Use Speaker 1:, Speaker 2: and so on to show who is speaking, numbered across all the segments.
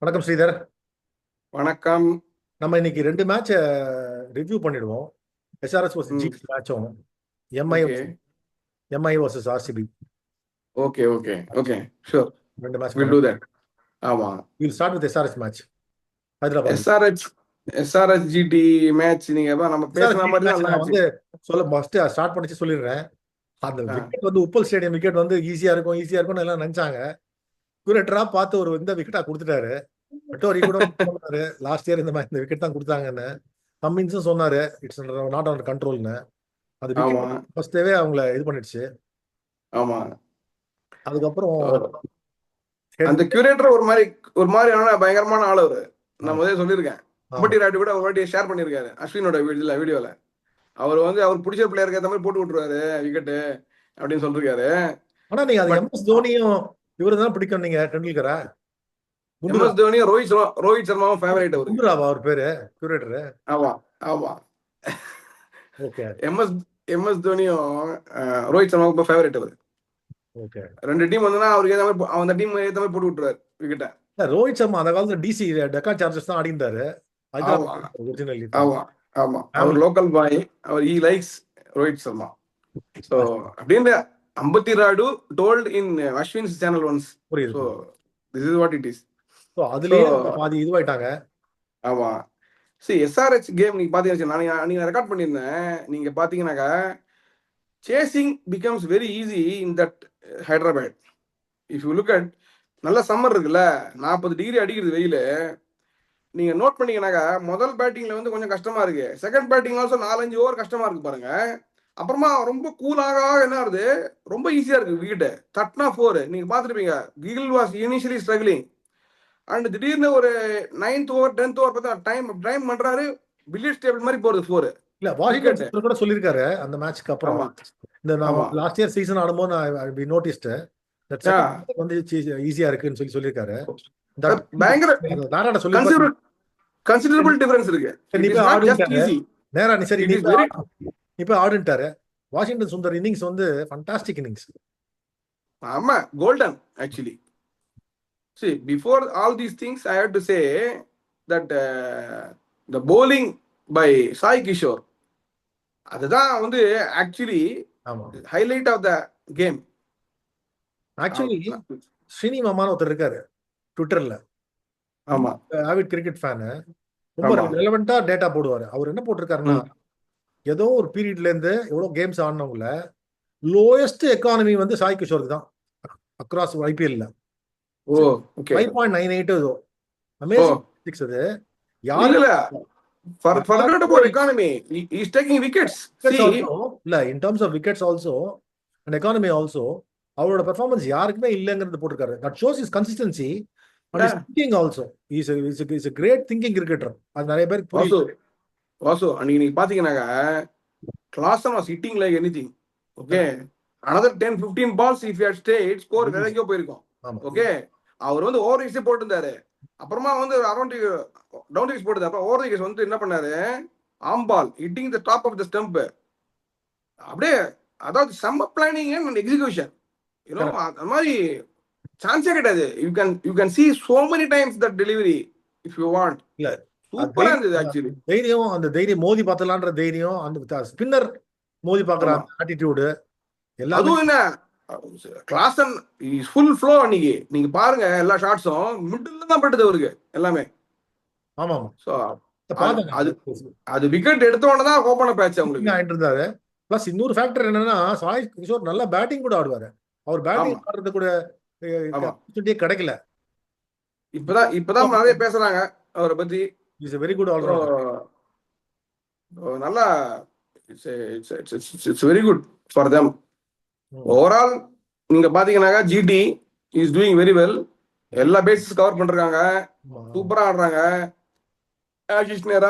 Speaker 1: வணக்கம் ஸ்ரீதர்.
Speaker 2: வணக்கம்.
Speaker 1: நம்ம இன்னைக்கு ரெண்டு மேட்ச ரிவ்யூ பண்ணிடுவோம். எஸ்ஆர்எஸ் வர்சஸ்
Speaker 2: ம்.
Speaker 1: ஜிடி மேட்சும் MI
Speaker 2: okay.
Speaker 1: MI versus RCB
Speaker 2: okay. Okay. Okay. Sure.
Speaker 1: ரெண்டு மேட்ச்
Speaker 2: வில்
Speaker 1: பண்ண.
Speaker 2: Do that. ஆமா.
Speaker 1: Will start with SRS match Hyderabad.
Speaker 2: SRH GT match நீங்க நம்ம
Speaker 1: எஸ்ஆர்எஸ்
Speaker 2: பேசுன
Speaker 1: ஜிடி
Speaker 2: மாதிரி
Speaker 1: மேட்ச்
Speaker 2: நல்லா
Speaker 1: நான்
Speaker 2: ஆச்சு.
Speaker 1: வந்து ஃபர்ஸ்ட் ஸ்டார்ட் பண்ணிச்சு சொல்லிடுறேன். அந்த
Speaker 2: ஆ.
Speaker 1: விக்கெட் வந்து உப்பல் ஸ்டேடியம் விக்கெட் வந்து ஈஸியா இருக்கும்னு எல்லாம் நினைச்சாங்க. குரேட்டரா பார்த்து ஒரு இந்த விக்கெட்டா கொடுத்துட்டாரு. பட்டோரி கூட சொன்னாரு லாஸ்ட் இயர் இந்த மாதிரி இந்த விக்கெட் தான் கொடுத்தாங்கன்னு. கம்மின்ஸும் சொன்னாரு இட்ஸ் நாட் அண்டர் கண்ட்ரோல்னு. அது
Speaker 2: ஆமா.
Speaker 1: விக்கெட் ஃபர்ஸ்டே அவங்கள இது பண்ணிடுச்சு.
Speaker 2: ஆமா.
Speaker 1: அதுக்கப்புறம்
Speaker 2: அந்த கியூரேட்டர் ஒரு மாதிரி பயங்கரமான ஆள் அவரு. நான் முதல்ல சொல்லியிருக்கேன். கபடி ராட்டி கூட ஒரு வாட்டி ஷேர் பண்ணியிருக்காரு அஸ்வினோட வீடியோல. அவர் பிடிச்ச பிளேயருக்கு ஏற்ற மாதிரி போட்டு விட்டுருவாரு விக்கெட்டு அப்படின்னு சொல்லிருக்காரு.
Speaker 1: ஆனா நீங்க அது எம்எஸ் தோனியும் இவரு தான் பிடிக்கும். நீங்க டெண்டுல்கரா
Speaker 2: எம்எஸ் தோனியும் ரோஹித் சர்மாவும் ஃபேவரேட் அவரு.
Speaker 1: குண்டுராவா அவர் பேரு கியூரேட்டர்?
Speaker 2: ஆமா. ஆமா.
Speaker 1: ஓகே.
Speaker 2: எம்எஸ் தோனியும் ரோஹித் சர்மாவுக்கு ஃபேவரேட் அவரு.
Speaker 1: ஓகே.
Speaker 2: ரெண்டு டீம் வந்தா அவருக்கு ஏத்த மாதிரி அந்த டீம் ஏத்த மாதிரி போட்டு விட்டுருவாரு விக்கெட்ட.
Speaker 1: ரோஹித் சர்மா அந்த காலத்துல டிசி டெக்கா சார்ஜர்ஸ் தான் ஆடிந்தாரு.
Speaker 2: ஆமா. ஆமா. அவர் லோக்கல் பாய். அவர் he likes Rohit Sharma. So அப்படின்னு Ambati Rayudu told in Ashwin's channel once.
Speaker 1: புரியுது.
Speaker 2: So this is what it is.
Speaker 1: So அதுலயே பாதி இதுவாயிட்டாங்க.
Speaker 2: ஆமா. see SRH கேம் நீங்க பாத்தீங்கன்னா நீங்க ரெக்கார்ட் பண்ணிருந்தேன். நீங்க பாத்தீங்கன்னாக்கா chasing becomes very easy in that Hyderabad. If you look at நல்ல சம்மர் இருக்குல்ல, 40 டிகிரி அடிக்கிறது வெயில. நீங்க நோட் பண்ணீங்கன்னாக்கா முதல் பேட்டிங்ல வந்து கொஞ்சம் கஷ்டமா இருக்கு. செகண்ட் பேட்டிங் ஆல்சோ 4-5 ஓவர் கஷ்டமா இருக்கு பாருங்க. அப்புறமா ரொம்ப கூலாக என்ன ஆகுது, ரொம்ப ஈஸியா இருக்கு விக்கெட். தட்னா 4 நீங்க பாத்துருப்பீங்க. Gill was initially struggling and திடீர்னு ஒரு 9th ஓவர் 10th ஓவர் பார்த்தா டைம் பண்றாரு. பில்லியர்ட்ஸ் டேபிள் மாதிரி போறது 4.
Speaker 1: இல்ல வாஷிங்டன் கூட சொல்லிருக்காரு அந்த மேட்ச்க்கு அப்புறம். இந்த லாஸ்ட் இயர் சீசன் ஆடும்போது நான் வி நோட்டிஸ்ட் தட் செகண்ட் வந்து ஈஸியா இருக்குன்னு சொல்லிருக்காரு.
Speaker 2: பயங்கர கன்சிடரபிள் டிஃபரன்ஸ் இருக்கு.
Speaker 1: நேரா சரி இப்ப ஆடுன்ட்டாரு. வாஷிங்டன் சுந்தர் இன்னிங்ஸ் வந்து ஃபண்டாஸ்டிக் இன்னிங்ஸ்.
Speaker 2: ஆமா, golden actually. See, before all these things, I have to say that the bowling by Sai Kishore, அதுதான் வந்து actually highlight of the game.
Speaker 1: Actually Srini மாமான்னு ஒருத்தர் இருக்காரு ட்விட்டர்ல.
Speaker 2: ஆமா,
Speaker 1: ஆவிட் கிரிக்கெட் ஃபேனு. ரொம்ப ரெலவெண்டா டேட்டா போடுவாரு. அவர் என்ன போட்டிருக்காருன்னா, ஏதோ ஒரு பீரியட்ல இருந்து எவ்வளவு கேம்ஸ் ஆடினவங்கள லோயஸ்ட் எக்கானமி வந்து சாய் கிஷோருக்கு தான் அக்ராஸ் ஐபிஎல்ல. 5.98 ஏதோ அமேசிங் ஸ்டாட்டிஸ்டிக்ஸ். அது யாரு இல்ல
Speaker 2: forget about economy, he is taking wickets.
Speaker 1: See, இல்ல in terms of wickets also and economy also அவரோட பெர்ஃபார்மன்ஸ் யாருக்குமே இல்லங்கிறது போட்டிருக்காரு. that shows his consistency and his thinking also. he is a great thinking cricketer. அது நிறைய பேருக்கு புரியுது.
Speaker 2: also நீங்க பாத்தீங்கன்னாக்க Klaasen was hitting like anything. Okay, another 10-15 balls if he had stayed score வேற எங்கேயோ போயிருக்கும். ஓகே, அவர் வந்து ஓவர் விக்கெட்ஸ் போட்டுருந்தாரு. அப்புறமா வந்து அரௌண்ட் டவுன் விக்கெட்ஸ் போட்டுது. அப்புறம் ஓவர் விக்கெட்ஸ் வந்து என்ன பண்ணாரு, um ball hitting the top of the stump. அப்படியே அதாவது செம்ம பிளானிங் அண்ட் எக்ஸிகியூஷன். அந்த மாதிரி சான்ஸே கிடையாது. You can see so many times that delivery if you want.
Speaker 1: இல்ல
Speaker 2: சூப்பரா இருந்தது ஆக்சுவலி.
Speaker 1: அந்த தைரியம் மோதி பார்த்தலான்ற தைரியம், அந்த ஸ்பின்னர் மோதி பார்க்குற ஆட்டிடியூடு எல்லாம்.
Speaker 2: அதுவும் என்ன, கிளாசன் ஃபுல் ஃப்ளோ. அன்னைக்கு நீங்க பாருங்க எல்லா ஷாட்ஸும் மிடில்ல தான் பட்டது அவருக்கு எல்லாமே.
Speaker 1: ஆமா.
Speaker 2: சோ அது விக்கெட் எடுத்த உடனே தான் ஓபன் அப் ஆச்சு அவங்களுக்கு
Speaker 1: ஆயிட்டு இருந்தாரு. பிளஸ் இன்னொரு ஃபேக்டர் என்னன்னா, சாய் கிஷோர் நல்லா பேட்டிங் கூட ஆடுவாரு. அவர் பேட்டிங் ஆடுறது கூட கிடைக்கல.
Speaker 2: இப்பதான் நிறைய பேசுறாங்க அவரை பத்தி.
Speaker 1: Is a very good all rounder.
Speaker 2: நல்லா it's very good for them. Overall நீங்க பாத்தீங்கன்னாக்கா GT is doing very well. எல்லா பேசஸ் கவர் பண்றாங்க, சூப்பரா ஆடுறாங்க. ஆஷிஷ் நேரா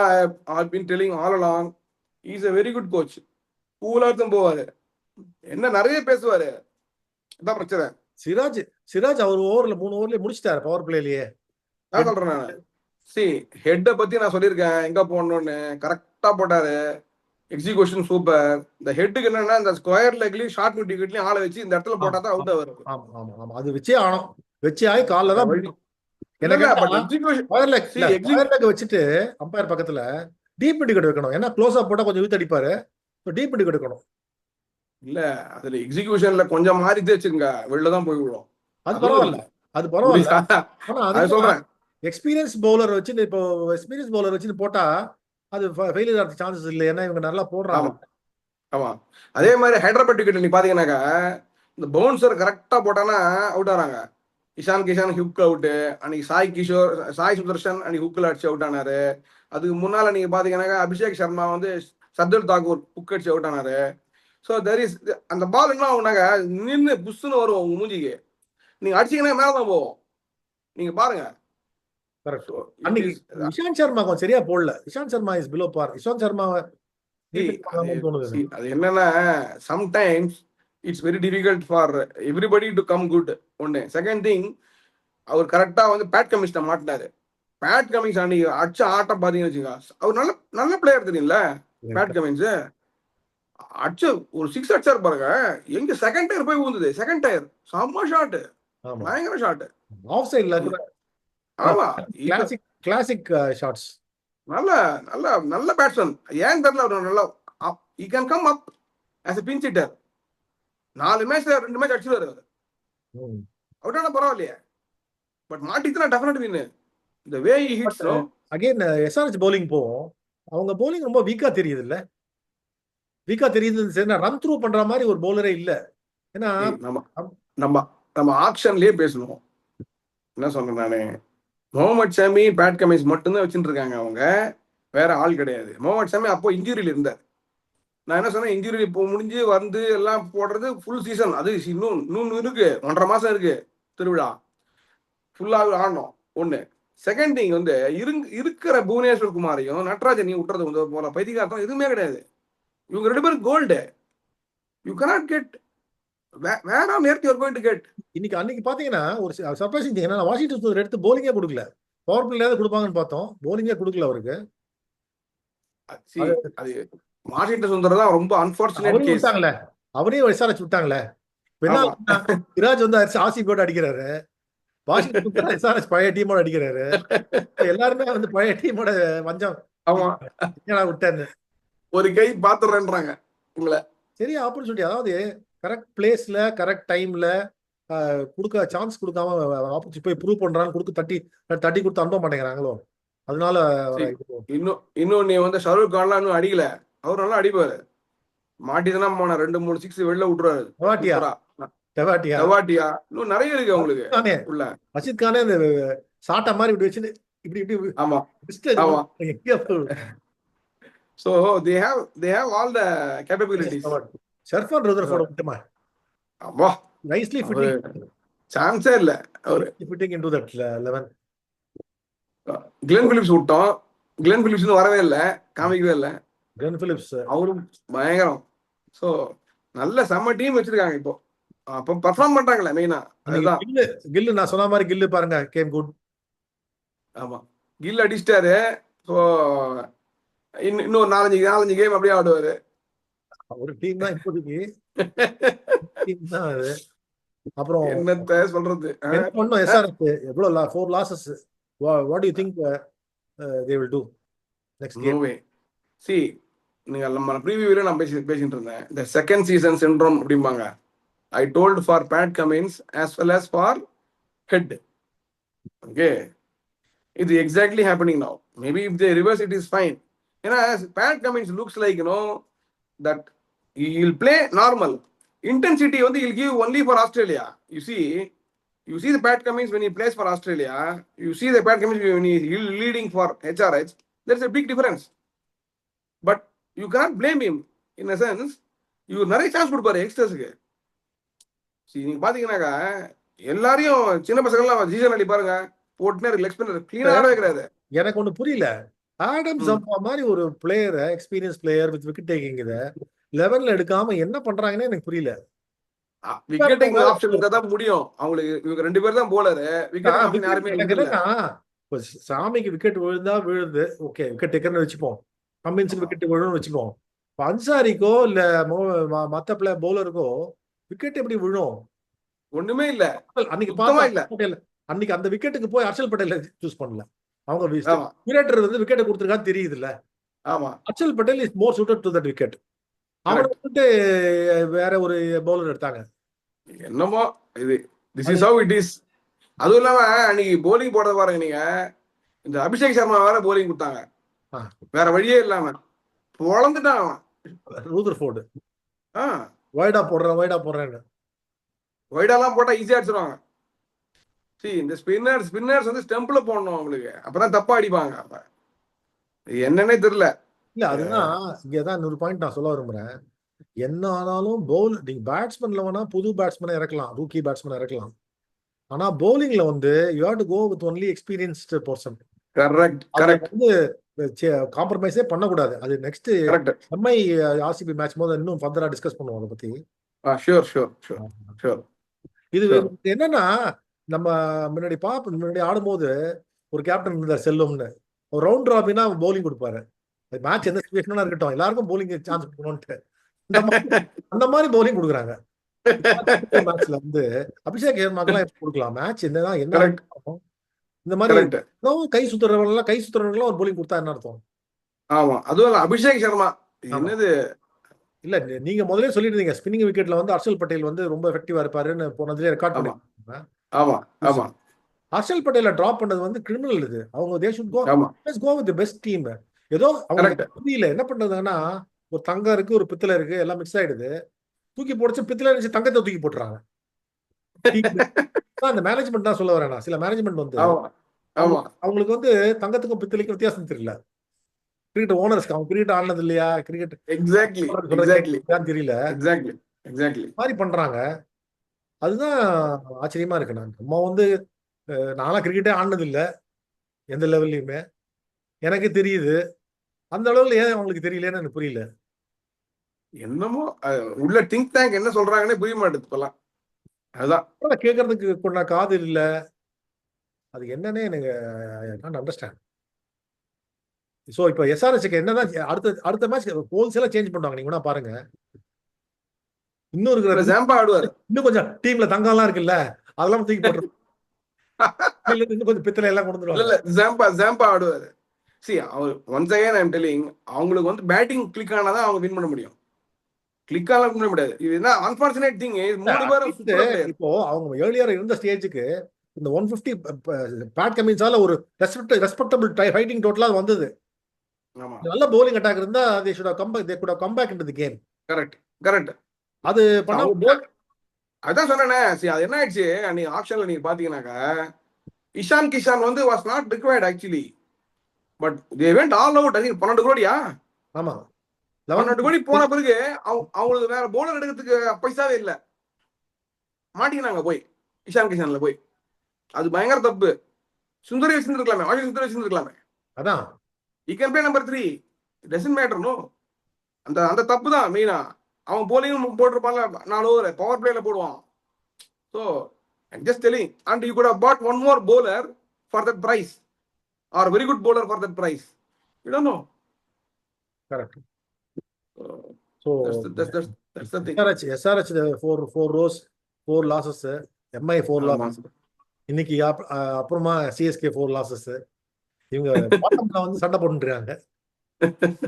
Speaker 2: I've been telling all along, he is a very good coach. கூலா தான் போவாரு, என்ன நிறைய பேசுவாரு. அதான் பிரச்சனை.
Speaker 1: சிராஜ் அவர் ஓவர்ல 3 ஓவர்லயே முடிச்சிட்டாரு பவர் பிளேலயே.
Speaker 2: நான் சொல்றேன் நான். ஹெட்ட பத்தி நான் சொல்லியிருக்கேன் எங்க போடணும்னு. கரெக்டா போட்டாரு, எக்ஸிகியூஷன் சூப்பர். இந்த ஹெட்டுக்கு என்னன்னா இந்த ஸ்கொயர் லெக்லயும் ஷார்ட் விக்கெட்லயும் ஆளை வச்சு இந்த இடத்துல போட்டா தான் அவுட் ஆகும்.
Speaker 1: ஆமா. அது வச்சே ஆனோம், வச்சு ஆகி காலில் தான்
Speaker 2: இல்ல
Speaker 1: எனக்கு
Speaker 2: இல்ல but execution
Speaker 1: fire leg
Speaker 2: C
Speaker 1: இல்ல, ஃபயர் லெக் வச்சுட்டு அம்பையர் பக்கத்துல டீப் இண்டிகேட் வைக்கணும். ஏன்னா க்ளோஸ் அப் போட்டா கொஞ்சம் இழுத்து அடிப்பாரு. டீப் இண்டிகேட் வைக்கணும்.
Speaker 2: இல்ல அதுல எக்ஸிகியூஷன்ல கொஞ்சம் மாறி வச்சுங்க வெளில தான் போய் விழும்.
Speaker 1: அது
Speaker 2: அதுவும்
Speaker 1: பரவாயில்ல,
Speaker 2: இருக்கு.
Speaker 1: அது பரவாயில்ல.
Speaker 2: புரியுதா?
Speaker 1: ஆனா
Speaker 2: அது
Speaker 1: அதுக்கு
Speaker 2: சொல்றேன்.
Speaker 1: எக்ஸ்பீரியன்ஸ் பவுலர் வச்சு இப்போ எக்ஸ்பீரியன்ஸ் பவுலர் வச்சு போட்டா அது ஃபெயிலியர் ஆக சான்சஸ் இல்லை. ஏன்னா இவங்க நல்லா போடுறாங்க.
Speaker 2: ஆமா ஆமா. அதே மாதிரி ஹைதராபாத் டிக்கெட் நீ பாத்தீங்கன்னாக்கா இந்த பவுன்சர் கரெக்டா போட்டானா அவுட் ஆறாங்க. இஷான் கிஷான் ஹுக் அவுட்டு, அன்னைக்கு சாய் சுதர்ஷன் அன்னைக்கு ஹுக்கில் அடிச்சு அவுட் ஆனாரு. அதுக்கு முன்னால நீங்க பாத்தீங்கன்னாக்கா அபிஷேக் சர்மா வந்து சர்துல் தாக்கூர் ஹுக் அடிச்சு அவுட் ஆனாரு. ஸோ தெர் இஸ் அந்த பால் என்ன ஆகுனாக்கா நின்று புஷ்ஷுன்னு வரும் உங்க மூஞ்சிக்கு. நீங்க அடிச்சீங்கன்னா மேல தான் போவோம். நீங்க பாருங்க.
Speaker 1: கரெக்ட்.
Speaker 2: So, it
Speaker 1: அன்னைக்கு
Speaker 2: is
Speaker 1: இஷாந்த் சர்மா கொஞ்சம் சரியா போடல. இஷாந்த் சர்மா இஸ் பிலோ பார். இஷாந்த் சர்மா நீட்டில் தோணுது எனக்கு.
Speaker 2: அது என்னன்னா sometimes it's very difficult for everybody to come good. ஒன்று. செகண்ட் திங், அவர் கரெக்டா வந்து பேட் கமிஷனை மாட்டினாரு. பேட் கமின்ஸ் அன்னைக்கு அடிச்ச ஆட்டம் பாத்தீங்கன்னு வச்சுக்கோங்க, அவர் நல்ல நல்ல பிளேயர் தெரியும்ல. பேட் கமின்ஸ் அடிச்ச ஒரு 6 அடிச்சாரு பாருங்க. எங்க செகண்ட் டயர் போய் விழுந்தது. செகண்ட் டயர் செம்ம ஷாட்,
Speaker 1: ஆமா,
Speaker 2: பயங்கர ஷாட்.
Speaker 1: ஆஃப் சைடுல கூட
Speaker 2: ஆமா
Speaker 1: கிளாசிக் ஷாட்ஸ்.
Speaker 2: நல்ல நல்ல நல்ல பேட்ஸ்மேன். ஏன் தெரியல அவர் நல்லா he can come up as a pinch hitter. 4 மேட்ச்ல 2 மேட்ச் அடிச்சுவாரு அவர். அவுட்டான பரவாயில்லையே. பட் மாட்டிச்சுனா டெஃபினட் வின். இந்த way he hits no.
Speaker 1: Again SRH bowling போவோம். அவங்க பவுலிங் ரொம்ப வீக்கா தெரியுது இல்ல? வீக்கா தெரியுது. சரி, ரன் த்ரூ பண்ற மாதிரி ஒரு பவுலரே இல்ல. ஏன்னா
Speaker 2: நம்ம ஆக்ஷன்லயே பேசணும். என்ன சொல்றேன் நானு, முகமது ஷமி பேட் கமின்ஸ் மட்டும்தான் வச்சுட்டு இருக்காங்க. அவங்க வேற ஆள் கிடையாது. முகமது ஷமி அப்போ இன்ஜுரியில இருந்தார். நான் என்ன சொன்னேன், இன்ஜுரி இப்போ முடிஞ்சு வந்து எல்லாம் போடுறது ஃபுல் சீசன். அது இன்னும் இருக்கு, 1.5 மாசம் இருக்கு திருவிழா. ஃபுல்லாக ஆடணும். ஒன்று. செகண்ட் திங் வந்து இருக்கிற புவனேஸ்வர் குமாரையும் நட்ராஜனையும் விட்டுறது வந்து போல பைத்தியகார்த்தம் எதுவுமே கிடையாது. இவங்க 2 பேரும் கோல்டு. யூ cannot கெட் வேற on earth you are going to get.
Speaker 1: அன்னைக்கு பாத்தீங்கன்னா ஒரு சர்ப்ரைசிங் திங் என்னன்னா, வாஷிங்டன் சுந்தர் எடுத்து பவுலிங்கே கொடுக்கல. பவர் பிளேயாவது கொடுப்பாங்கன்னு பார்த்தோம், பவுலிங்கே கொடுக்கல அவருக்கு.
Speaker 2: அது வாஷிங்டன் சுந்தர் தான் ரொம்ப அன்பார்ச்சுனேட் கேஸ்.
Speaker 1: விட்டாங்களே, அவரையும் எஸ்ஆர்எச் விட்டாங்களே. விராஜ் வந்து ஆசி போட்டு அடிக்கிறாரு. வாஷிங்டன் சுந்தர் எஸ்ஆர்எச் பழைய டீமோட அடிக்கிறாரு. எல்லாருமே வந்து பழைய டீமோட வஞ்சம்.
Speaker 2: ஆமா,
Speaker 1: விட்டேன்னு
Speaker 2: ஒரு கை பாத்துறேன்றாங்க உங்களை.
Speaker 1: சரி, ஆப்பர்ச்சுனிட்டி, அதாவது கரெக்ட் பிளேஸ்ல கரெக்ட் டைம்ல கொடுக்க சான்ஸ் கொடுக்காம ஆப்பர்ச்சுனிட்டி போய் ப்ரூவ் பண்றாங்க. தட்டி கொடுத்து அனுப்ப மாட்டேங்கிறாங்களோ, அதனால.
Speaker 2: இன்னும் நீ வந்து ஷருக் கான்லாம் இன்னும் அடிக்கல. அவர் நல்லா அடிப்பாரு. மாட்டிதான் போன 2-3 6 வெளில விட்டுருவாரு. டெவாட்டியா இன்னும் நிறைய இருக்கு அவங்களுக்கு உள்ள.
Speaker 1: ரஷித் கானே இந்த சாட்டா மாதிரி இப்படி வச்சு இப்படி.
Speaker 2: ஆமா ஆமா. So they have all the capabilities.
Speaker 1: Sherfane Rutherford விட்டுமா,
Speaker 2: அப்பா
Speaker 1: nicely fitting.
Speaker 2: சான்ஸே இல்ல அவரு
Speaker 1: fitting into that 11.
Speaker 2: Glenn Phillips விட்டோம். கிளென் பிலிப்ஸ் வரவே இல்ல, காமிக்கவே இல்ல.
Speaker 1: கிளென் பிலிப்ஸ்
Speaker 2: அவரும் பயங்கரம். சோ நல்ல செம்ம டீம் வச்சிருக்காங்க இப்போ. அப்ப பெர்ஃபார்ம் பண்றாங்களே மெயினா. அதுதான்
Speaker 1: கில்லு நான் சொன்ன மாதிரி கில்லு பாருங்க, கேம் குட்.
Speaker 2: ஆமா, கில் அடிச்சிட்டாரு. ஸோ இன்னும் 4-5 கேம் அப்படியே ஆடுவாரு.
Speaker 1: ஒரு டீம் தான் இப்போதைக்கு. டீம் தான் அது. அப்புறம்
Speaker 2: என்னத்த சொல்றது,
Speaker 1: பண்ணும் எஸ்ஆர்எச் எவ்வளவு 4 losses. What do you think they will do next game?
Speaker 2: No way. See, நீங்க நம்ம ப்ரீவியூல நான் பேசிட்டு இருந்தேன். இந்த செகண்ட் சீசன் சிண்ட்ரோம் அப்படிம்பாங்க. I told for Pat Cummins as well as for Head. Okay, it's exactly happening now. Maybe if they reverse it is fine. You know, Pat Cummins looks like, you know, that he'll play normal. Intensity only he'll give only for Australia. You see the Pat Cummins when he plays for Australia. You see the Pat Cummins when he's leading for HRH. There's a big difference. But you can't blame him. In a sense, you நிறைய chance கொடுப்பாரு யங்ஸ்டர்ஸுக்கு. நீங்க பாத்தீங்கன்னாக்கா எல்லாரையும் சின்ன பசங்க எல்லாம் season அடி பாருங்க போட்டுனே லெக் ஸ்பின்னர் கிளீனாவே கிடையாது. எனக்கு
Speaker 1: ஒண்ணு புரியல, ஆடம் சம்பா மாதிரி ஒரு player, experience player with wicket taking இத 11ல எடுக்காம என்ன பண்றாங்கன்னு எனக்கு புரியல.
Speaker 2: விக்கெட் டேக்கிங் ஆப்ஷன் இருந்தா தான் முடியும் அவங்களுக்கு. இவங்க 2 பேர் தான் போலர். விக்கெட் ஆப்ஷன் யாருமே
Speaker 1: இல்ல. சாமிக்கு விக்கெட் விழுந்தா விழுது, ஓகே, விக்கெட் டேக்கர்னு வச்சுப்போம். கமின்ஸுக்கு விக்கெட் விழுன்னு வச்சுப்போம். அன்சாரிக்கோ இல்ல மத்த பிளேயர் பவுலருக்கோ விக்கெட் எப்படி விழும்?
Speaker 2: ஒண்ணுமே இல்ல.
Speaker 1: அன்னைக்கு பார்த்தா இல்ல அன்னைக்கு அந்த விக்கெட்டுக்கு போய் ஹர்ஷல் பட்டேல் சூஸ் பண்ணல. அவங்க
Speaker 2: ஆமா
Speaker 1: கியூரேட்டர் வந்து விக்கெட்டை கொடுத்துருக்கான்னு தெரியுது இல்ல.
Speaker 2: ஆமா
Speaker 1: Harshal Patel is more suited to that wicket. அவனை
Speaker 2: கரெக்ட்.
Speaker 1: வந்துட்டு வேற ஒரு பவுலர் எடுத்தாங்க.
Speaker 2: என்னமோ இது திஸ்
Speaker 1: அது
Speaker 2: இஸ் ஹவ் இட் இஸ். அதுவும் இல்லாம அன்னைக்கு போலிங் போடுறது பாருங்க நீங்க, இந்த அபிஷேக் சர்மா வேற போலிங் கொடுத்தாங்க,
Speaker 1: ஆ,
Speaker 2: வேற வழியே இல்லாம பொழந்துட்டான் அவன்.
Speaker 1: ரூதர்ஃபோர்டு
Speaker 2: ஆ
Speaker 1: வைடா போடுறேன்னு.
Speaker 2: வைடாலாம் போட்டா ஈஸியா அடிச்சிருவாங்க. இந்த ஸ்பின்னர்ஸ் வந்து ஸ்டெம்பிள் போடணும் அவங்களுக்கு, அப்பதான் தப்பா அடிப்பாங்க. அப்ப இது என்னன்னே தெரியல.
Speaker 1: இல்ல அதுதான் இங்கதான் இன்னொரு பாயிண்ட் நான் சொல்ல விரும்புறேன். என்ன ஆனாலும் நீங்க பேட்ஸ்மேன்ல வேணா புது பேட்ஸ்மேனை இறக்கலாம், ரூக்கி பேட்ஸ்மேனை இறக்கலாம். ஆனா பவுலிங்ல வந்து you have to go with only experienced person.
Speaker 2: Correct
Speaker 1: அது
Speaker 2: கரெக்ட்
Speaker 1: வந்து காம்ப்ரமைஸே பண்ணக்கூடாது. அது next
Speaker 2: correct.
Speaker 1: MI RCB match போது இன்னும் ஃபர்தரா டிஸ்கஸ் பண்ணுவோம் அதை பத்தி.
Speaker 2: ஷூர் ஷூர் ஷூர் ஷூர்
Speaker 1: இது
Speaker 2: ஷூர்.
Speaker 1: என்னன்னா நம்ம முன்னாடி ஆடும்போது ஒரு கேப்டன் இருந்தார் செல்வம்னு, ஒரு ரவுண்ட் ராபினா பவுலிங் கொடுப்பாரு. மேட்ச் எந்த சுச்சுவேஷனா இருக்கட்டும் எல்லாருக்கும் பவுலிங் சான்ஸ் கொடுக்கணும்ட்டு அந்த மாதிரி பவுலிங் கொடுக்குறாங்க. மேட்ச்ல வந்து அபிஷேக் சர்மாக்கெல்லாம் எப்படி கொடுக்கலாம்? மேட்ச் என்னதான் என்ன
Speaker 2: கரெக்ட்
Speaker 1: நடக்கும்? இந்த மாதிரி
Speaker 2: கரெக்ட்.
Speaker 1: கை சுத்துறவங்கலாம் ஒரு bowling கொடுத்தா என்ன அர்த்தம்?
Speaker 2: ஆமா அதுவும் இல்ல அபிஷேக் சர்மா
Speaker 1: ஆமா.
Speaker 2: என்னது.
Speaker 1: இல்ல நீங்க முதல்ல சொல்லிருந்தீங்க ஸ்பின்னிங் விக்கெட்ல வந்து ஹர்ஷல் பட்டேல் வந்து ரொம்ப எஃபெக்டிவா இருப்பாருன்னு போனதுலயே ரெக்கார்ட்
Speaker 2: ஆமா
Speaker 1: பண்ணிருக்காங்க.
Speaker 2: ஆமா ஆமா
Speaker 1: ஹர்ஷல் பட்டேல டிராப் பண்ணது வந்து கிரிமினல். இது அவங்க தே ஷுட்
Speaker 2: ஆமா
Speaker 1: go with the best team. ஏதோ அவங்களுக்கு
Speaker 2: கரெக்ட்.
Speaker 1: புரியல என்ன பண்றதுன்னா, ஒரு தங்கம் இருக்கு ஒரு பித்தளை இருக்கு எல்லாம் மிக்ஸ் ஆயிடுது. தூக்கி போடுச்சு பித்தளை இருந்துச்சு தங்கத்தை தூக்கி போட்டுறாங்க. அந்த மேனேஜ்மெண்ட் தான் சொல்ல வரேன் நான். சில மேனேஜ்மெண்ட் வந்து
Speaker 2: ஆமா ஆமா
Speaker 1: அவங்களுக்கு வந்து தங்கத்துக்கும் பித்தளைக்கும் வித்தியாசம் தெரியல. கிரிக்கெட் ஓனர்ஸ்க்கு அவங்க கிரிக்கெட் ஆனது இல்லையா, கிரிக்கெட்
Speaker 2: எக்ஸாக்ட்லி எக்ஸாக்ட்லி
Speaker 1: தெரியல
Speaker 2: எக்ஸாக்ட்லி எக்ஸாக்ட்லி.
Speaker 1: மாதிரி பண்றாங்க. அதுதான் ஆச்சரியமா இருக்கு. நம்ம வந்து நான்லாம் கிரிக்கெட்டே ஆனது இல்லை எந்த லெவல்லையுமே. எனக்கு தெரியுது, அந்த அளவுல ஏன் அவங்களுக்கு தெரியலன்னு எனக்கு புரியல.
Speaker 2: என்னமோ உள்ள திங்க் டேங்க் என்ன சொல்றாங்கன்னே புரிய மாட்டேது இப்பெல்லாம். அதுதான்
Speaker 1: கேட்கறதுக்கு கொண்ட காது இல்ல. அது என்னன்னே எனக்கு அண்டர்ஸ்டாண்ட். சோ இப்போ எஸ்ஆர்எஸ்க்கு என்னதான் அடுத்த மேட்ச் ஹோல்சேலா சேஞ்ச் பண்ணுவாங்க. நீங்க வேணா பாருங்க. இன்னும் இருக்கிற
Speaker 2: ஜாம்பா ஆடுவார்.
Speaker 1: இன்னும் கொஞ்சம் டீம்ல தங்கம்லாம் இருக்குல்ல அதெல்லாம் தூக்கி போட்டு இன்னும் கொஞ்சம் பித்தளை எல்லாம் கொண்டு
Speaker 2: இல்ல
Speaker 1: வந்துருவாங்க.
Speaker 2: இல்ல ஜாம்பா ஆடுவாரு. அவர் once again I am telling, அவங்களுக்கு வந்து பேட்டிங் கிளிக் ஆனாதான் அவங்க வின் பண்ண முடியும். கிளிக் ஆகலாம் பண்ண முடியாது. இது என்ன அன்பார்ச்சுனேட் திங். 3 பேரும் சூப்பர் பிளேயர்.
Speaker 1: இப்போ அவங்க ஏர்லியர் இருந்த ஸ்டேஜுக்கு இந்த 150 பேட் கமின்ஸால ஒரு ரெஸ்பெக்டபிள் ஃபைட்டிங் டோட்டலா வந்தது.
Speaker 2: ஆமா
Speaker 1: நல்ல bowling அட்டாக் இருந்தா they should have come back, they could have come back into the game.
Speaker 2: Correct correct.
Speaker 1: அது பண்ணா
Speaker 2: அதான் சொன்னேனே. அது என்ன ஆயிடுச்சு அன்னைக்கு ஆப்ஷன்ல நீங்க பாத்தீங்கன்னாக்கா, இஷான் கிஷான் வந்து was not required actually, but they went all out. அது 12 கோடியா?
Speaker 1: ஆமா
Speaker 2: 12 கோடி போன பிறகு அவங்களுக்கு வேற பவுலர் எடுக்கிறதுக்கு பைசாவே இல்ல. மாட்டிக்கினாங்க போய் இஷான் கிஷான்ல போய். அது பயங்கர தப்பு. சுந்தரி வச்சிருக்கலாமே, ஆயுஷ் சுந்தரி வச்சிருக்கலாமே.
Speaker 1: அதான்
Speaker 2: he can play number 3, it doesn't matter. no அந்த தப்பு தான் மெயினா. அவன் போலிங் போட்டிருப்பான்ல 4 ஓவர் பவர் பிளேல போடுவான். So I'm just telling, and you could have bought one more bowler for that price, or a very good bowler for that price. You don't know.
Speaker 1: Correct.
Speaker 2: So that's the thing.
Speaker 1: SRH 4 rows 4 losses, MI 4 losses. இன்னைக்கு அப்புறமா CSK 4 losses. இவங்க பாட்டம்ல வந்து சண்டை போட்டுட்டு இருக்காங்க.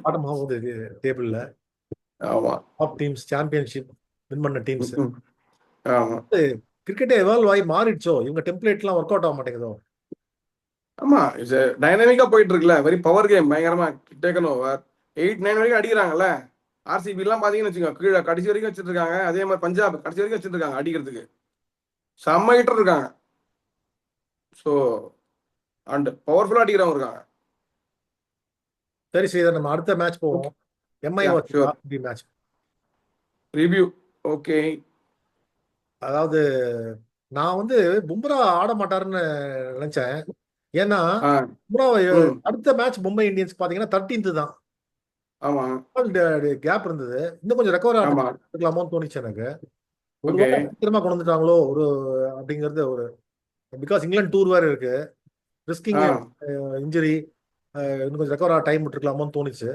Speaker 1: Bottom ஆகுது டேபிள்ல.
Speaker 2: ஆமா
Speaker 1: டாப் டீம்ஸ் சாம்பியன்ஷிப் வின் பண்ண டீம்ஸ்.
Speaker 2: ஆமா
Speaker 1: கிரிக்கெட்டே எவால்வ் ஆகி மாறிடுச்சோ, இவங்க டெம்ப்ளேட்லாம் ஒர்க் அவுட் ஆக மாட்டேங்குதோ.
Speaker 2: ஆமா இட்ஸ் டைனமிக்கா போயிட்டு இருக்குல்ல. வெரி பவர் கேம் பயங்கரமா டேக்கன் ஓவர். 8-9 வரைக்கும் அடிக்கிறாங்கல்ல. ஆர்சிபி எல்லாம் பாத்தீங்கன்னு வச்சுக்கோங்க, கீழே கடைசி வரைக்கும் வச்சிட்டு இருக்காங்க. அதே மாதிரி பஞ்சாப் கடைசி வரைக்கும் வச்சிட்டு இருக்காங்க அடிக்கிறதுக்கு. செம்ம ஹிட்டர் இருக்காங்க. ஸோ அண்ட் பவர்ஃபுல்லா அடிக்கிறவங்க இருக்காங்க.
Speaker 1: சரி ஸ்ரீதர், நம்ம அடுத்த மேட்ச் போவோம். MI match
Speaker 2: review. ஓகே.
Speaker 1: அதாவது நான் வந்து பும்ரா ஆட மாட்டாருன்னு நினைச்சேன். ஏன்னா பும்ராவை அடுத்த மேட்ச் மும்பை இந்தியன்ஸ் பாத்தீங்கன்னா 13th தான்.
Speaker 2: ஆமா
Speaker 1: கேப் இருந்தது. இன்னும் கொஞ்சம் ரெக்கவர் ஆகலாமோன்னு தோணுச்சு எனக்கு. சீக்கிரமா கொண்டு வந்துட்டாங்களோ ஒரு அப்படிங்கிறது ஒரு, பிகாஸ் இங்கிலாந்து டூர் வேற இருக்கு, ரிஸ்கிங் இன்ஜுரி, இன்னும் கொஞ்சம் ரெக்கவர் ஆக டைம் விட்டுருக்கலாமோன்னு தோணுச்சு.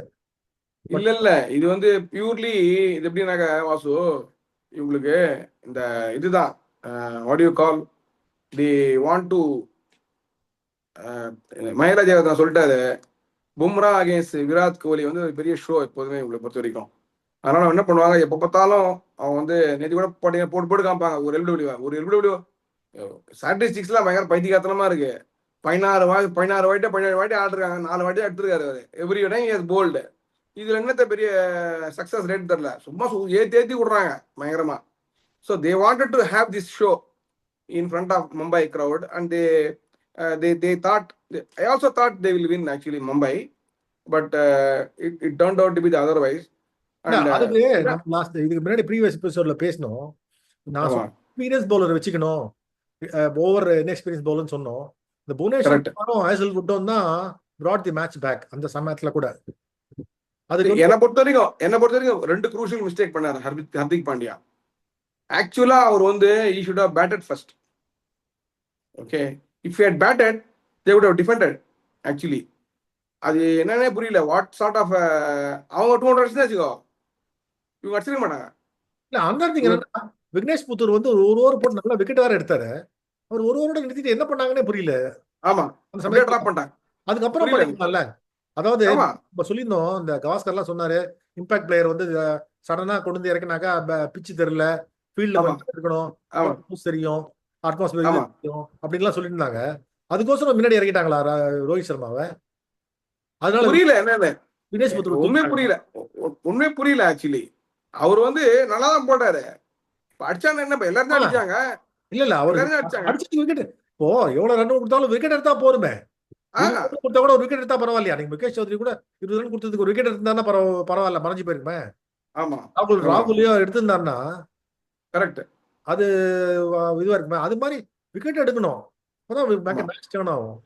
Speaker 2: இல்ல இது வந்து பியூர்லி இது எப்படின்னாக்க வாசு, இவங்களுக்கு இந்த இதுதான் what you call the want to Mahendra Jayawardene சொல்லிட்டாரு, பும்ரா அகேன்ஸ்ட் விராட் கோலி வந்து ஒரு பெரிய ஷோ எப்போதுமே உங்களை பொறுத்த வரைக்கும். அதனால அவங்க என்ன பண்ணுவாங்க, எப்போ பார்த்தாலும் அவங்க வந்து நேற்று கூட போட்டு போட்டு காமிப்பாங்க ஒரு எல்பிடபிள்யூ ஸ்டாட்டிஸ்டிக்ஸ்லாம் பயங்கர பைத்தியகாத்தனமா இருக்கு. 16 வாட்டி ஆடுறாங்க, 4 வாட்டி எடுத்துருக்காரு அவரு. Every time bowled. இதுல என்னத்த பெரிய சக்சஸ் ரேட் தெரியல, சும்மா ஏத்தி விடுறாங்க பயங்கரமா. So they wanted to have this show in front of Mumbai crowd and they thought, I also thought they will win actually Mumbai, but it turned out to be the otherwise. And
Speaker 1: அதுக்கு நம்ம இதுக்கு முன்னாடி previous எபிசோட்ல பேசணும். நான் experience bowler வச்சுக்கணும், over inexperience பவுலர்னு சொன்னோம். இந்த புவனேஸ்வர் குமாரும் ஹேசல்வுட்டும் தான் brought the match back அந்த சமயத்துல கூட. அதுக்கு
Speaker 2: என்ன பொறுத்த வரைக்கும் 2 crucial மிஸ்டேக் பண்ணாரு ஹர்திக் பாண்டியா. ஆக்சுவலா அவர் வந்து he should have batted first. Okay, if he had batted they would have defended actually. அது என்னன்னே புரியல, வாட் சார்ட் ஆஃப் அவங்க 200 ரன்ஸ் வச்சுக்கோ, இவங்க அடிச்சிருக்க மாட்டாங்க.
Speaker 1: இல்ல அந்த என்னன்னா விக்னேஷ் புத்தூர் வந்து ஒரு ஓவர் போட்டு நல்லா விக்கெட் வேற எடுத்தாரு. அவர் ஒரு ஓவரோட நிறுத்திட்டு என்ன பண்ணாங்கன்னே புரியல.
Speaker 2: ஆமா,
Speaker 1: அந்த சமயம்
Speaker 2: டிராப் பண்ணிட்டாங்க.
Speaker 1: அதுக்கப்புறம் பண்ணிருக்கலாம்ல. அதாவது நம்ம சொல்லியிருந்தோம், இந்த கவாஸ்கர் எல்லாம் சொன்னாரு, இம்பாக்ட் பிளேயர் வந்து சடனா கொண்டு வந்து இறக்கினாக்கா பிச்சு தெரியல, ஃபீல்ட்ல இருக்கணும், தெரியும், அட்மாஸ்பியர் தெரியும் அப்படின்லாம் சொல்லிட்டு இருந்தாங்க. அதுக்கோசரம் முன்னாடி இறக்கிட்டாங்களா ரோஹித் சர்மாவை? அதனால
Speaker 2: புரியல என்ன
Speaker 1: விக்னேஷ் புத்தூர்
Speaker 2: உண்மை புரியல ஆக்சுவலி. அவர் வந்து நல்லா தான் போட்டாரு, அடிச்சாங்க என்ன எல்லாரும் தான் அடிச்சாங்க. இல்ல அவர் அடிச்சு
Speaker 1: விக்கெட் இப்போ எவ்வளவு ரன் கொடுத்தாலும் விக்கெட் எடுத்தா போதுமே. கொடுத்தா கூட ஒரு விக்கெட் எடுத்தா பரவாயில்லையா? நீங்க முகேஷ் சௌத்ரி கூட 20 ரன் கொடுத்ததுக்கு ஒரு விக்கெட் எடுத்தா பரவாயில்ல, மறைஞ்சு போயிருக்குமே.
Speaker 2: ஆமா,
Speaker 1: ராகுலியோ எடுத்திருந்தாருன்னா
Speaker 2: கரெக்ட்,
Speaker 1: அது இதுவா இருக்குமே. அது மாதிரி விக்கெட் எடுக்கணும், மேட்ச் டர்ன் ஆகும்.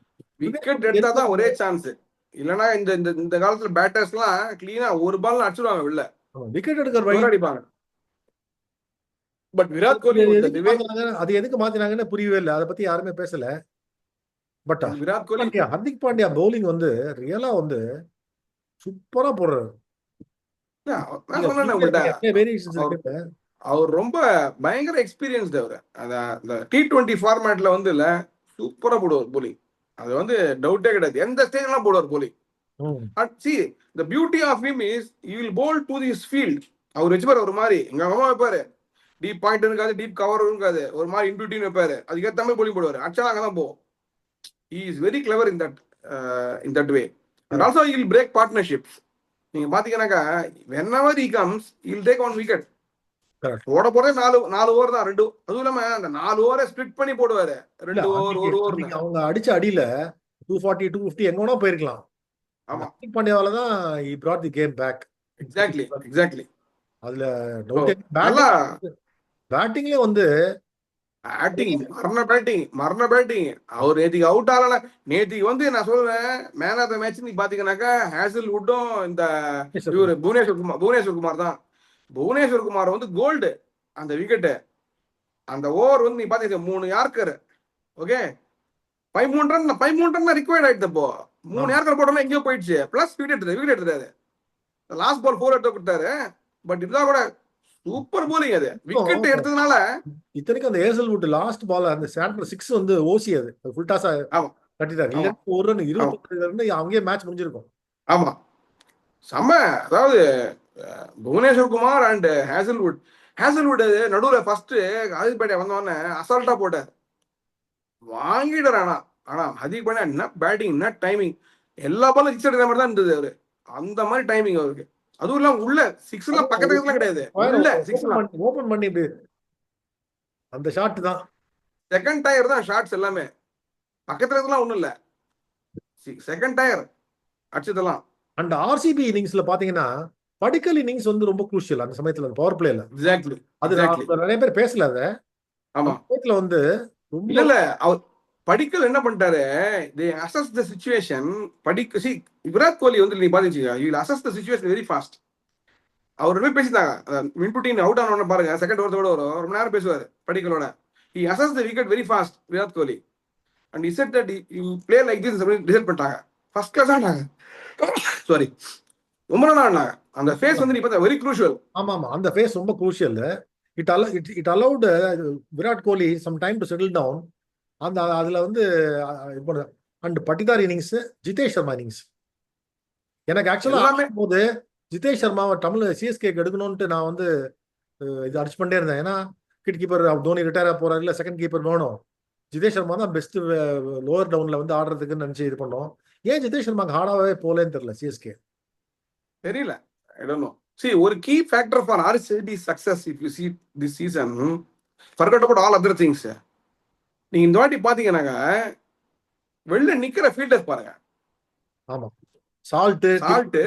Speaker 2: விக்கெட் எடுத்தா தான் ஒரே சான்ஸ். இல்லனா இந்த காலத்துல பேட்டர்ஸ் எல்லாம் கிளீனா ஒரு பால் அடிச்சிடுவாங்க வெளில,
Speaker 1: விக்கெட் எடுக்கிற வழி
Speaker 2: அடிப்பாங்க. பட் விராட் கோலி
Speaker 1: அது எதுக்கு மாத்தினாங்கன்னு புரியவே இல்லை, அதை பத்தி யாருமே பேசல. பட்
Speaker 2: விராட் கோலி
Speaker 1: ஹர்திக் பாண்டியா பவுலிங் வந்து ரியலா வந்து சூப்பரா போடுறாரு.
Speaker 2: அவர் ரொம்ப பயங்கர எக்ஸ்பீரியன்ஸ்டு. அவரு அந்த T20 ஃபார்மேட்ல வந்து இல்ல சூப்பரா போடுவார் போலிங். அது வந்து டவுட்டே கிடையாது, எந்த ஸ்டேஜ்லாம் போடுவார் polling. See, the beauty of him is he will bowl to this field. அவர் வச்சுப்பாரு ஒரு மாதிரி எங்க அம்மா வைப்பாரு, டீப் பாயிண்ட் இருக்காது, டீப் கவர் இருக்காது, ஒரு மாதிரி இன்டூட்டின்னு வைப்பாரு, அதுக்கேற்ற மாதிரி போலிங் போடுவாரு. அடிச்சா அங்கதான் போவோம். He is very clever in that way. And also he will break partnerships. நீங்க பாத்தீங்கன்னாக்கா whenever he comes he will take one wicket. போட போறே 4 ஓவர் தான், 2. அதுவும் இல்லாம அந்த 4 ஓவரை ஸ்பிளிட் பண்ணி போடுவாரு, 2 ஓவர் 1 ஓவர்.
Speaker 1: அவங்க அடிச்ச அடியில 240 250 எங்க வேணா போயிருக்கலாம்.
Speaker 2: ஆமா,
Speaker 1: ஹர்திக் பாண்டியாவால தான் he brought the game back.
Speaker 2: Exactly.
Speaker 1: அதுல பேட்டிங்ல வந்து மரண பேட்டிங். அவர் நேத்திக்கு அவுட் ஆகல. நேத்திக்கு வந்து நான் சொல்றேன் மேன் ஆஃப் த மேட்ச் பாத்தீங்கன்னாக்கா ஹேசல்வுட்டும் இந்த இவரு புவனேஸ்வர் குமார் தான். புவனேஸ்வர் குமார் வந்து கோல்டு அந்த விக்கெட்டு. அந்த ஓவர் வந்து நீ பாத்தீங்க 3 யார்கர். ஓகே, 13 ரன் ரிக்வயர்ட் ஆயிடுச்சு. அப்போ 3 யார்கர் போட்டோம்னா எங்கேயோ போயிடுச்சு. பிளஸ் விக்கெட் எடுத்தாரு. லாஸ்ட் பால் 4 கொடுத்தாரு. பட் இதுதான் கூட சூப்பர் போலிங். அது விக்கெட் எடுத்ததுனால இத்தனைக்கும் அந்த ஹேசல்வுட் லாஸ்ட் பால் அந்த சாண்டர் 6 வந்து ஓசி, அது ஃபுல் டாஸ் கட்டிட்டாரு. இல்ல ஒரு ரன் 22 ரன் அங்கேயே மேட்ச் முடிஞ்சிருக்கும்.
Speaker 2: ஆமா, செம்ம. அதாவது புவனேஸ்வர் குமார் அண்ட் ஹேசல்வுட் நடுவுல ஃபர்ஸ்ட் ஹர்திக் பாண்டியா வந்தோடனே அசால்ட்டா போட்டார், வாங்கிட்டார். ஆனா ஹர்திக் பாண்டியா என்ன பேட்டிங், என்ன டைமிங், எல்லா பாலும் 6 எடுக்கிற மாதிரி தான் இருந்தது அவரு. அந்த மாதிரி டைமிங் அவருக்கு. அதுவும் இல்லாம உள்ள 6 எல்லாம் பக்கத்துல கிடையாது, உள்ள 6
Speaker 1: ஓபன் பண்ணி அந்த ஷாட் தான்
Speaker 2: செகண்ட் டயர் தான் ஷாட்ஸ் எல்லாமே. பக்கத்துல இருக்கலாம் ஒண்ணும் இல்ல, செகண்ட் டயர் அடிச்சதெல்லாம்.
Speaker 1: அண்ட் ஆர்சிபி இன்னிங்ஸ்ல பாத்தீங்கன்னா படிக்கல் இன்னிங்ஸ் வந்து ரொம்ப குரூஷியல் அந்த சமயத்துல, அந்த பவர் பிளேல.
Speaker 2: எக்ஸாக்ட்லி,
Speaker 1: அது நிறைய பேர் பேசல. அத
Speaker 2: ஆமா
Speaker 1: வந்து
Speaker 2: இல்ல அவர் படிக்கல் என்ன பண்ணிட்டாரு, they assess the situation. Virat Kohli வந்து நீ பாத்தீங்க, he will assess the situation very fast. அவர் ரெண்டு பேசிட்டாங்க, மின்புட்டின் அவுட் ஆனவன பாருங்க, செகண்ட் ஓவரோட வரும், ரொம்ப நேரம் பேசுவாரு படிக்கலோட. he assessed the wicket very fast, Virat Kohli, and he said that he play like this decide பண்ணிட்டாங்க. ஃபர்ஸ்ட் கிளாஸ் ஆனாங்க, சாரி ரொம்ப நல்லா ஆனாங்க. அந்த ஃபேஸ் வந்து நீ பார்த்தா வெரி க்ரூஷியல்.
Speaker 1: ஆமா, அந்த ஃபேஸ் ரொம்ப crucial. It allowed Virat Kohli some time to settle down. அந்த அதுல வந்து and Patidar innings, Jitesh Sharma innings. எனக்கு ஆக்சுவலா
Speaker 2: எல்லாமே
Speaker 1: போது ஜிதேஷ் சர்மாவை தமிழ் சிஎஸ்கேக்கு எடுக்கணும்ட்டு நான் வந்து இது அடிச்சு பண்ணிட்டே இருந்தேன். ஏன்னா கிட் கீப்பர் தோனி ரிட்டையர் ஆக போறாரு, இல்ல செகண்ட் கீப்பர் வேணும். ஜிதேஷ் சர்மா தான் பெஸ்ட் லோவர் டவுன்ல வந்து ஆடுறதுக்குன்னு நினைச்சு இது பண்ணோம். ஏன் ஜிதேஷ் சர்மாக்கு ஹார்டாவே போலேன்னு தெரியல சிஎஸ்கே.
Speaker 2: தெரியல. I don't know. See, ஒரு key factor for RCB success if you see this season, forget about all other things. நீங்க இந்த வாட்டி பாத்தீங்கன்னாக்க வெளில நிக்கிற ஃபீல்டர்ஸ் பாருங்க.
Speaker 1: ஆமா, Salt,
Speaker 2: Salt,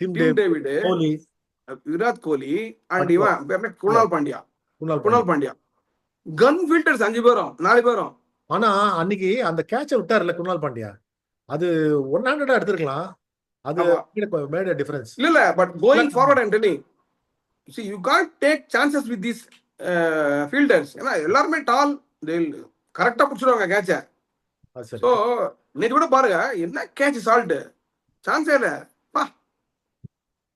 Speaker 1: Tim
Speaker 2: Tim David,
Speaker 1: Kohli,
Speaker 2: Virat Kohli and
Speaker 1: Pandya.
Speaker 2: இவன் பேர் என்ன? குணால் பாண்டியா.
Speaker 1: குணால்
Speaker 2: குணால் பாண்டியா கன் ஃபீல்டர்ஸ் 5 பேரும் 4 பேரும்.
Speaker 1: ஆனா அன்னைக்கு அந்த கேட்சை விட்டாருல குணால் பாண்டியா, அது 100 எடுத்திருக்கலாம். அது
Speaker 2: ஆமா.
Speaker 1: Made a difference.
Speaker 2: இல்ல but going forward I'm telling, see you can't take chances with these fielders. ஏன்னா எல்லாருமே டால், கரெக்டா பிடிச்சிருவாங்க கேட்ச.
Speaker 1: அது சரி.
Speaker 2: ஸோ நேற்று கூட பாருங்க என்ன கேட்ச் சால்ட், சான்ஸே இல்ல. பா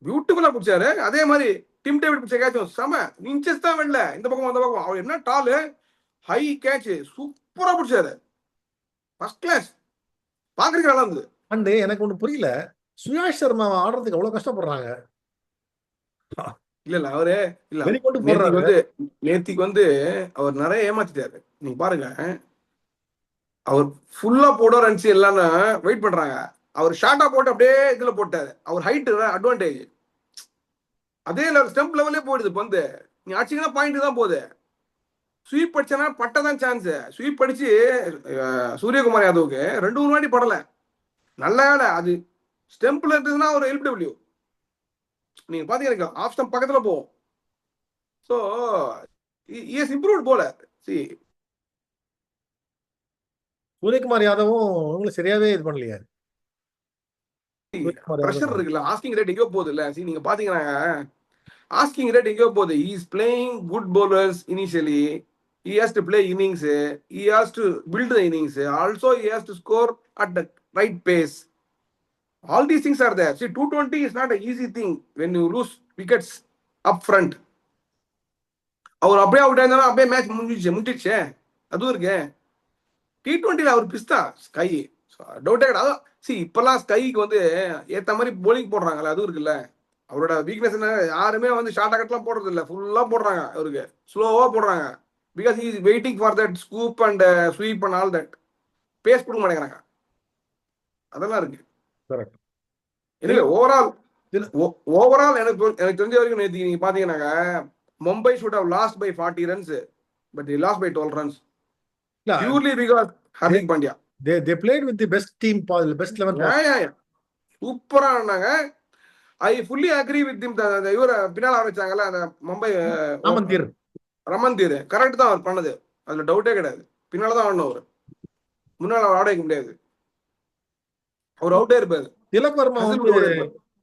Speaker 2: பியூட்டிஃபுல்லா பிடிச்சாரு. அதே மாதிரி டிம் டேவிட் பிடிச்ச கேட்சும் செம இன்ச்சஸ் தான் வெளில, இந்த பக்கம் அந்த பக்கம். அவர் என்ன டாலு, ஹை கேட்ச், சூப்பரா பிடிச்சாரு. ஃபர்ஸ்ட் கிளாஸ், பாக்குறதுக்கு நல்லா இருந்தது.
Speaker 1: அண்ட் எனக்கு ஒண்ணு புரியல, சுயாஷ் சர்மா ஆடுறதுக்கு அவ்வளவு கஷ்டப்படுறாங்க.
Speaker 2: இல்ல அவரு இல்ல
Speaker 1: வெளிக்கொண்டு
Speaker 2: நேத்திக்கு
Speaker 1: போடுறாரு.
Speaker 2: நேத்திக்கு வந்து அவர் நிறைய ஏமாத்திட்டாரு. நீங்க பாருங்க, அவர் ஃபுல்லா போட ரன்ஸ் எல்லாம் வெயிட் பண்றாங்க. அவர் ஷார்ட்டா போட்டு அப்படியே இதுல போட்டாரு. அவர் ஹைட் அட்வான்டேஜ், அதே ஸ்டெம்ப் லெவலே போயிடுது பந்து. நீ அடிச்சீங்கன்னா பாயிண்ட் தான் போகுது. ஸ்வீப் அடிச்சனா பட்டதான் சான்ஸ். ஸ்வீப் அடிச்சு சூரியகுமார் யாதவுக்கு 2-3 வாட்டி படல. நல்ல வேலை அது ஸ்டெம்ப்ல இருந்ததுன்னா ஒரு எல்பிடபிள்யூ நீங்க பாத்தீங்கன்னா ஆஃப் ஸ்டம்ப் பக்கத்துல போகும். ஸோ இஸ் இம்ப்ரூவ்ட் போல. See,
Speaker 1: சூரியகுமார் யாதவும் அவங்களும் சரியாவே இது பண்ணலையா. சூரியகுமார்
Speaker 2: ப்ரெஷர்
Speaker 1: யாதவ்
Speaker 2: இருக்குல்ல, ஆஸ்கிங் ரேட் எங்கேயோ போகுது இல்ல. நீங்க பாத்தீங்கன்னா ஆஸ்கிங் ரேட் எங்கேயோ போகுது. he is playing good bowlers initially, he has to play innings, he has to build the innings, also he has to score at the right pace. All these things are there. See, 220 is not an easy thing when you lose wickets up front. அவர் அப்படியே out ஆயிருந்தாலும் அப்படியே match முடிஞ்சிடுச்சு. அதுவும் இருக்கு. T20ல அவர் பிஸ்தா sky டவுட்டே கிடையாது. C இப்பெல்லாம் ஸ்கைக்கு வந்து ஏத்த மாதிரி போலிங் போடுறாங்கல்ல, அதுவும் இருக்குல்ல. அவரோட வீக்னஸ் என்ன, யாருமே வந்து ஷார்ட் கட்லாம் போடுறது இல்லை, ஃபுல்லா போடுறாங்க. அவருக்கு ஸ்லோவா போடுறாங்க. Because he is waiting for that scoop and sweep and all that. Pace கொடுக்க மாட்டேங்கிறாங்க. அதெல்லாம் இருக்கு.
Speaker 1: கரெக்ட்.
Speaker 2: இல்லை ஓவரால் எனக்கு தெரிஞ்ச வரைக்கும் நேற்று நீங்க பாத்தீங்கன்னாக்க Mumbai should have lost by 40 runs, but they lost by 12 runs. Purely because Hardik Pandya.
Speaker 1: They played with the best team, best 11.
Speaker 2: Yeah. சூப்பரா ஆனாங்க. I fully agree with him. இவர பின்னால ஆரம்பிச்சாங்கல்ல அந்த மும்பை ரமன்தீர், கரெக்ட் தான் அவர் பண்ணது, அதுல டவுட்டே கிடையாது. பின்னால தான் ஆடணும் அவர், முன்னால அவர் ஆட வைக்க முடியாது. அவர் அவுட்டே இருப்பாரு.
Speaker 1: திலக் வர்மா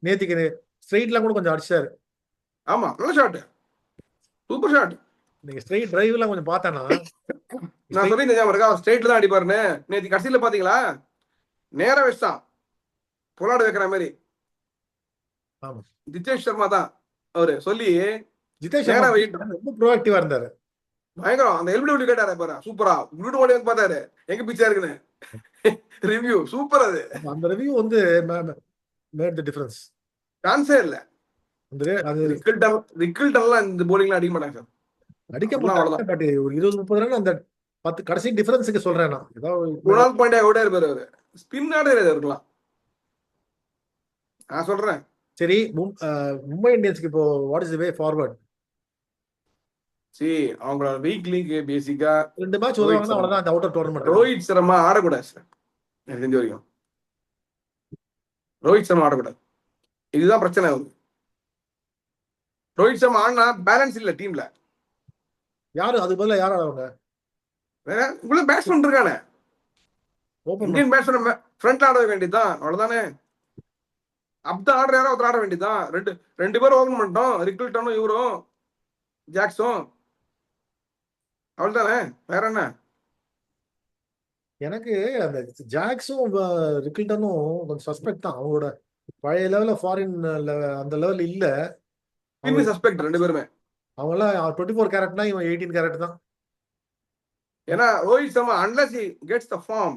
Speaker 1: நேத்திக்கு ஸ்ட்ரைட்ல கூட கொஞ்சம் அடிச்சாரு.
Speaker 2: ஆமா, நல்ல ஷாட், சூப்பர் ஷாட்.
Speaker 1: நீங்க ஸ்ட்ரைட் டிரைவ்லாம் கொஞ்சம் பார்த்தேன்னா,
Speaker 2: நான் சொல்லியிருந்தேன் இருக்கா ஸ்ட்ரைட்ல தான் அடிப்பாருன்னு. நேற்று கடைசியில பாத்தீங்களா, நேரா வச்சுதான் பொலாடு வைக்கிற மாதிரி. ஜிதேஷ் சர்மா தான் அவரு சொல்லி,
Speaker 1: ஜிதேஷ் சர்மா ரொம்ப ப்ரோஆக்டிவா இருந்தாரு.
Speaker 2: பயங்கரம். அந்த எல்பிடபிள்யூ கேட்டாரு பாரு, சூப்பரா குட் ஓடி வந்து பார்த்தாரு எங்க பிச்சா இருக்குன்னு. Review super. அது
Speaker 1: அந்த ரிவ்யூ வந்து மேட் தி டிஃபரன்ஸ்.
Speaker 2: சான்ஸே இல்ல.
Speaker 1: அது
Speaker 2: ரிக்கில்டன்லாம் இந்த போலிங்ல அடிக்க மாட்டாங்க சார்,
Speaker 1: அடிக்க மாட்டாங்க. பட் ஒரு 20-30 ரன் அந்த 10 கடைசி டிஃபரன்ஸ்க்கு சொல்றேன் நான். ஏதாவது
Speaker 2: குணால் பாண்டியா கூட இருப்பாரு, அவரு ஸ்பின் ஆடுறது இருக்கலாம். நான் சொல்றேன்.
Speaker 1: சரி, மும்பை இந்தியன்ஸ்க்கு இப்போ what is the way forward?
Speaker 2: அவங்களோட வீக் லீக் பேசிக்கா
Speaker 1: 2 மேட்ச் வருவாங்க, அவ்வளவுதான். அந்த out of tournament
Speaker 2: Rohit Sharma ஆடக்கூடாது சார், எனக்கு தெரிஞ்ச வரைக்கும். ரோஹித் சர்மா ஆடக்கூடாது, இதுதான் பிரச்சனை. அவருக்கு ரோஹித் சர்மா ஆடினா பேலன்ஸ் இல்ல டீம்ல.
Speaker 1: யாரு அதுக்கு பதிலா யார் ஆடுவாங்க?
Speaker 2: வேற இவ்வளவு பேட்ஸ்மேன் இருக்கானே, இந்தியன் பேட்ஸ்மேன் ஃப்ரண்ட்ல ஆட வேண்டியதுதான், அவ்வளவுதானே. அப்படி ஆடுற யாரோ ஒருத்தர் ஆட வேண்டியதுதான். ரெண்டு பேரும் ஓபன் பண்ணிட்டோம், ரிக்கில்டனும் இவரும் ஜாக்ஸும், அவ்வளவுதானே. வேற என்ன?
Speaker 1: எனக்கு அந்த ஜாக்ஸும் ரிக்கில்டனும் கொஞ்சம் சஸ்பெக்ட் தான். அவங்களோட பழைய லெவல்ல ஃபாரின் அந்த லெவல் இல்ல.
Speaker 2: சஸ்பெக்ட் ரெண்டு பேருமே.
Speaker 1: அவங்க எல்லாம் 24 கேரட்னா இவன் 18 கேரட் தான்.
Speaker 2: ஏன்னா Rohit Sharma unless he gets the form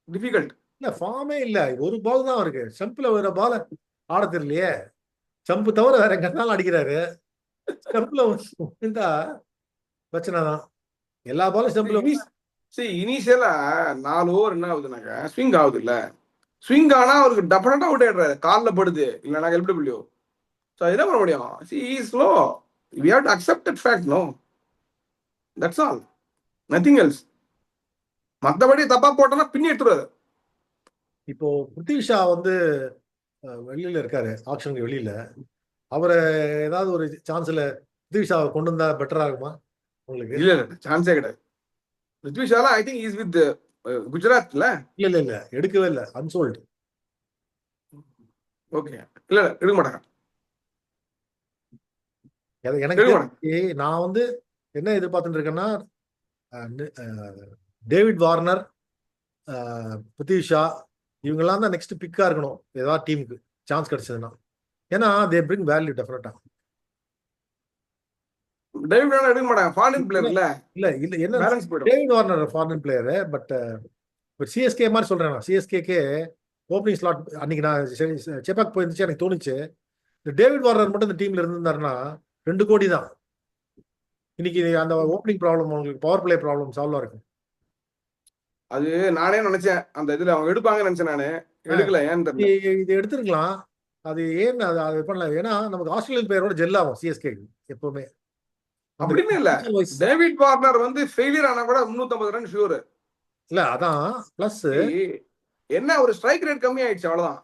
Speaker 2: difficult.
Speaker 1: இல்ல ஃபார்மே இல்ல. ஒரு பால் தான் அவருக்கு. ஸ்டம்பில் வேற பால் ஆட தெரியலையே. ஸ்டம்பு தவிர வேற எங்கனாலும் அடிக்கிறாரு. ஸ்டம்பில் விழுந்தா பிரச்சனை தான். எல்லா பாலும் ஸ்டம்பில்
Speaker 2: இனிஷியலா 4 ஓவர் என்ன ஆகுதுனாக்கா ஸ்விங் ஆகுது இல்ல, ஸ்விங் ஆனா அவருக்கு டெஃபினட்டா அவுட் ஆயிடுறாரு, காலில் படுது இல்லைனா எல்பிடபிள்யூ. ஸோ அது என்ன பண்ண முடியும்? Slow. We have to accept that fact. No, that's all, nothing else. மற்றபடி தப்பா போட்டோன்னா பின்னி எடுத்துருவாரு.
Speaker 1: இப்போ பிருத்திவி ஷா வந்து வெளியில இருக்காரு, ஆப்ஷனுக்கு வெளியில. அவரை ஏதாவது ஒரு சான்ஸ்ல பிருத்திவி ஷாவை கொண்டு வந்தா பெட்டரா இருக்குமா உங்களுக்கு?
Speaker 2: இல்ல சான்ஸே கிடையாது. பிருத்வி ஷாலா ஐ திங்க் இஸ் வித் குஜராத்ல.
Speaker 1: இல்ல எடுக்கவே இல்லை, அன்சோல்டு.
Speaker 2: ஓகே, இல்ல எடுக்க மாட்டாங்க.
Speaker 1: எனக்கு நான் வந்து என்ன எதிர்பார்த்துட்டு இருக்கேன்னா, டேவிட் வார்னர், பிருத்திவி ஷா இவங்கெல்லாம் தான் நெக்ஸ்ட் பிக்கா இருக்கணும் ஏதாவது டீமுக்கு சான்ஸ் கிடைச்சதுன்னா. ஏன்னா தே பிரிங் வேல்யூ டெஃபினட்டா.
Speaker 2: டேவிட் வார்னர் எடுக்க மாட்டாங்க, ஃபாரின் பிளேயர் இல்ல.
Speaker 1: இல்ல என்ன
Speaker 2: பேலன்ஸ் போய்டும்.
Speaker 1: David Warner foreign player, but CSK மாதிரி சொல்றேன் நான். சிஎஸ்கேக்கு ஓப்பனிங் ஸ்லாட் அன்னைக்கு நான் செப்பாக் போயிருந்துச்சு, எனக்கு தோணுச்சு இந்த டேவிட் வார்னர் மட்டும் இந்த டீம்ல இருந்திருந்தாருன்னா 2 கோடி தான். இன்னைக்கு அந்த ஓப்பனிங் ப்ராப்ளம் உங்களுக்கு பவர் பிளே ப்ராப்ளம் சால்வ் இருக்கும்.
Speaker 2: அது நானே நினைச்சேன், அந்த இதுல அவங்க எடுப்பாங்கன்னு நினைச்சேன் நானு, எடுக்கல. ஏன்னு தெரியல.
Speaker 1: இது எடுத்துருக்கலாம். அது ஏன் அது பண்ணல? ஏன்னா நமக்கு ஆஸ்திரேலியன் பிளேயரோட ஜெல் ஆகும் சிஎஸ்கே எப்பவுமே.
Speaker 2: அப்படின்னு இல்ல, டேவிட் வார்னர் வந்து ஃபெயிலியர் ஆனா கூட 350 ரன் ஷூர்.
Speaker 1: இல்ல அதான் பிளஸ்
Speaker 2: என்ன ஒரு ஸ்ட்ரைக் ரேட் கம்மி ஆயிடுச்சு, அவ்வளவுதான்.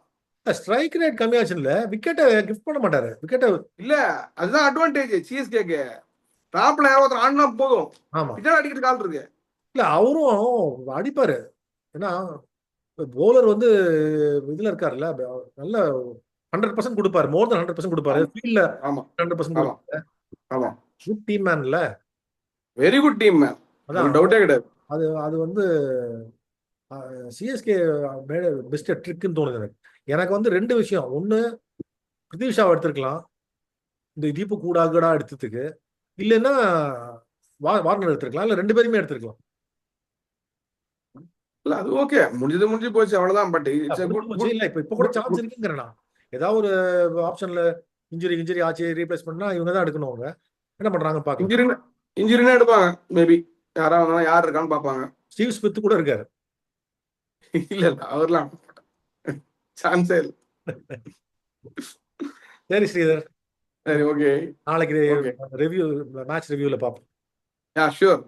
Speaker 1: ஸ்ட்ரைக் ரேட் கம்மியாச்சு இல்ல, விக்கெட்டை கிஃப்ட் பண்ண மாட்டாரு. விக்கெட்டை
Speaker 2: இல்ல, அதுதான் அட்வான்டேஜ் சிஎஸ்கேக்கு. டாப்ல யாராவது ஆடினா போதும், பின்னாடி அடிக்கிறது கால் இருக்கு.
Speaker 1: இல்ல அவரும் அடிப்பாரு. ஏன்னா போலர் வந்து இதுல இருக்காருல்ல, நல்ல 100% கொடுப்பாரு, மோர் தென் 100% கொடுப்பாரு. ஃபீல்ட்ல 100% கொடுப்பாரு.
Speaker 2: ஆமா,
Speaker 1: குட் டீம் மேன்ல,
Speaker 2: வெரி குட் டீம் மேன், அதான் டவுட்டே கிடையாது. அது வந்து சிஎஸ்கே பெஸ்ட் ட்ரிக்னு தோணுது எனக்கு. எனக்கு வந்து 2 விஷயம். ஒன்னு பிருத்திவி ஷாவை எடுத்துருக்கலாம் இந்த தீபு கூடாகடா எடுத்ததுக்கு, இல்லைன்னா வார்னர் எடுத்துருக்கலாம், இல்ல 2 பேருமே எடுத்துருக்கலாம். இல்ல அது ஓகே, முடிஞ்சு போச்சு, அவ்வளவுதான். பட்
Speaker 1: இல்ல இப்ப கூட சான்ஸ் இருக்குங்கிறேன். ஏதாவது ஒரு ஆப்ஷன்ல இன்ஜுரி ஆச்சு, ரீப்ளேஸ் பண்ணா இவங்க தான் எடுக்கணும். அவங்க என்ன பண்றாங்க பாக்க.
Speaker 2: இன்ஜுரினா எடுப்பாங்க, மேபி யாராவது யார் இருக்கான்னு பாப்பாங்க.
Speaker 1: ஸ்டீவ் ஸ்மித் கூட இருக்காரு.
Speaker 2: இல்ல அவர்லாம் சான்ஸே இல்ல.
Speaker 1: சரி ஸ்ரீதர்,
Speaker 2: சரி ஓகே,
Speaker 1: நாளைக்கு ரிவ்யூ மேட்ச் ரிவ்யூல பாப்போம்.
Speaker 2: Sure,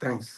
Speaker 2: thanks.